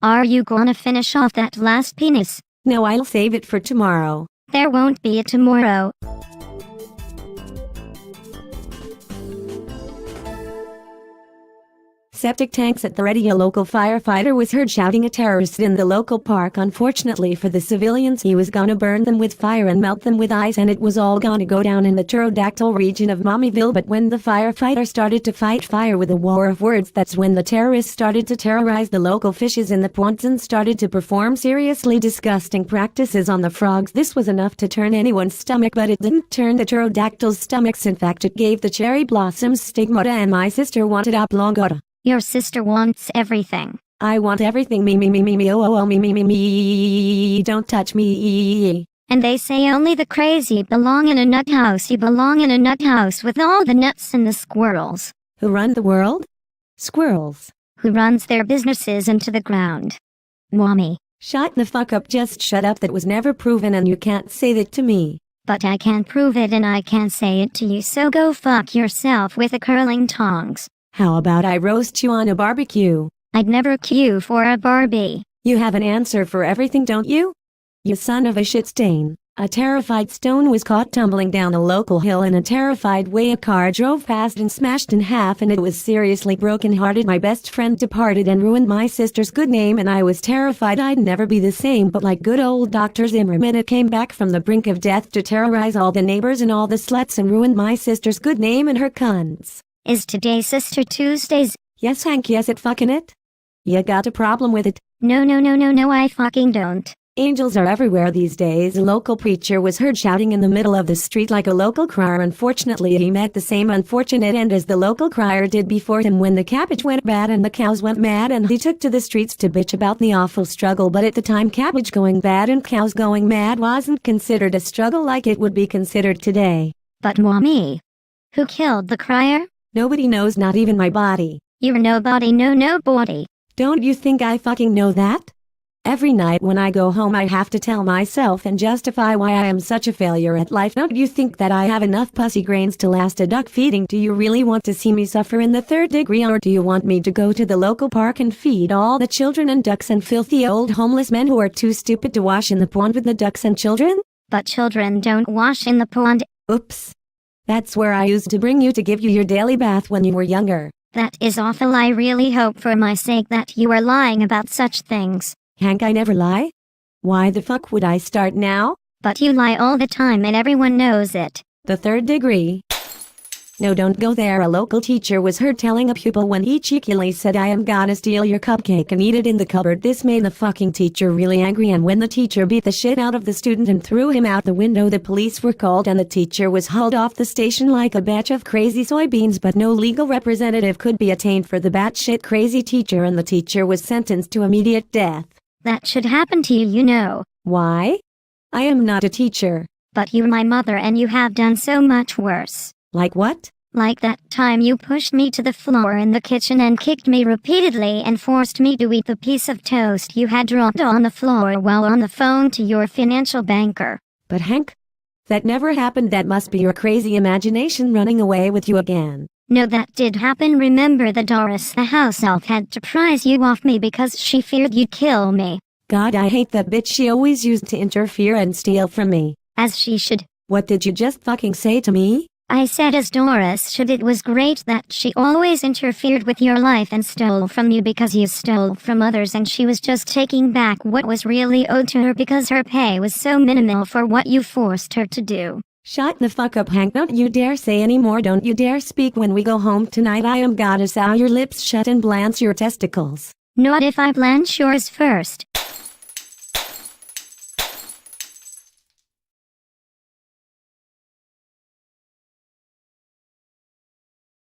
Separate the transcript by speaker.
Speaker 1: Are you gonna finish off that last penis?
Speaker 2: No, I'll save it for tomorrow.
Speaker 1: There won't be a tomorrow.
Speaker 2: Septic tanks at the ready. A local firefighter was heard shouting at terrorists in the local park. Unfortunately for the civilians, he was gonna burn them with fire and melt them with ice, and it was all gonna go down in the pterodactyl region of Mommyville. But when the firefighter started to fight fire with a war of words, that's when the terrorists started to terrorize the local fishes in the ponds and started to perform seriously disgusting practices on the frogs. This was enough to turn anyone's stomach, but it didn't turn the pterodactyl's stomachs. In fact, it gave the cherry blossoms stigmata, and my sister wanted oblongata.
Speaker 1: Your sister wants everything.
Speaker 2: I want everything. Me, oh, me. Don't touch me.
Speaker 1: And they say only the crazy belong in a nut house. You belong in a nut house with all the nuts and the squirrels.
Speaker 2: Who run the world? Squirrels.
Speaker 1: Who runs their businesses into the ground? Mommy.
Speaker 2: Shut the fuck up. Just shut up. That was never proven, and you can't say that to me.
Speaker 1: But I can prove it, and I can say it to you, so go fuck yourself with the curling tongs.
Speaker 2: How about I roast you on a barbecue?
Speaker 1: I'd never queue for a Barbie.
Speaker 2: You have an answer for everything, don't you? You son of a shit stain. A terrified stone was caught tumbling down a local hill in a terrified way. A car drove past and smashed in half, and it was seriously broken-hearted. My best friend departed and ruined my sister's good name, and I was terrified I'd never be the same. But like good old Dr. Zimmerman, it came back from the brink of death to terrorize all the neighbors and all the sluts and ruined my sister's good name and her cunts.
Speaker 1: Is today Sister Tuesdays?
Speaker 2: Yes, Hank, yes, it fucking it. You got a problem with it?
Speaker 1: No, I fucking don't.
Speaker 2: Angels are everywhere these days. A local preacher was heard shouting in the middle of the street like a local crier. Unfortunately, he met the same unfortunate end as the local crier did before him when the cabbage went bad and the cows went mad, and he took to the streets to bitch about the awful struggle. But at the time, cabbage going bad and cows going mad wasn't considered a struggle like it would be considered today.
Speaker 1: But Mommy, who killed the crier?
Speaker 2: Nobody knows, not even my body.
Speaker 1: You're nobody, nobody.
Speaker 2: Don't you think I fucking know that? Every night when I go home, I have to tell myself and justify why I am such a failure at life. Don't you think that I have enough pussy grains to last a duck feeding? Do you really want to see me suffer in the third degree, or do you want me to go to the local park and feed all the children and ducks and filthy old homeless men who are too stupid to wash in the pond with the ducks and children?
Speaker 1: But children don't wash in the pond.
Speaker 2: Oops. That's where I used to bring you to give you your daily bath when you were younger.
Speaker 1: That is awful. I really hope for my sake that you are lying about such things.
Speaker 2: Hank, I never lie. Why the fuck would I start now?
Speaker 1: But you lie all the time and everyone knows it.
Speaker 2: The third degree. No, don't go there. A local teacher was heard telling a pupil when he cheekily said, I am gonna steal your cupcake and eat it in the cupboard. This made the fucking teacher really angry, and when the teacher beat the shit out of the student and threw him out the window, the police were called and the teacher was hauled off the station like a batch of crazy soybeans. But no legal representative could be attained for the batshit crazy teacher, and the teacher was sentenced to immediate death.
Speaker 1: That should happen to you, you know.
Speaker 2: Why? I am not a teacher.
Speaker 1: But you're my mother and you have done so much worse.
Speaker 2: Like what?
Speaker 1: Like that time you pushed me to the floor in the kitchen and kicked me repeatedly and forced me to eat the piece of toast you had dropped on the floor while on the phone to your financial banker.
Speaker 2: But Hank, that never happened. That must be your crazy imagination running away with you again.
Speaker 1: No, that did happen. Remember that Doris the house elf had to prize you off me because she feared you'd kill me.
Speaker 2: God, I hate that bitch. She always used to interfere and steal from me.
Speaker 1: As she should.
Speaker 2: What did you just fucking say to me?
Speaker 1: I said as Doris should. It was great that she always interfered with your life and stole from you because you stole from others, and she was just taking back what was really owed to her because her pay was so minimal for what you forced her to do.
Speaker 2: Shut the fuck up, Hank. Don't you dare say any more. Don't you dare speak when we go home tonight. I am gotta sew your lips shut and blanch your testicles.
Speaker 1: Not if I blanch yours first.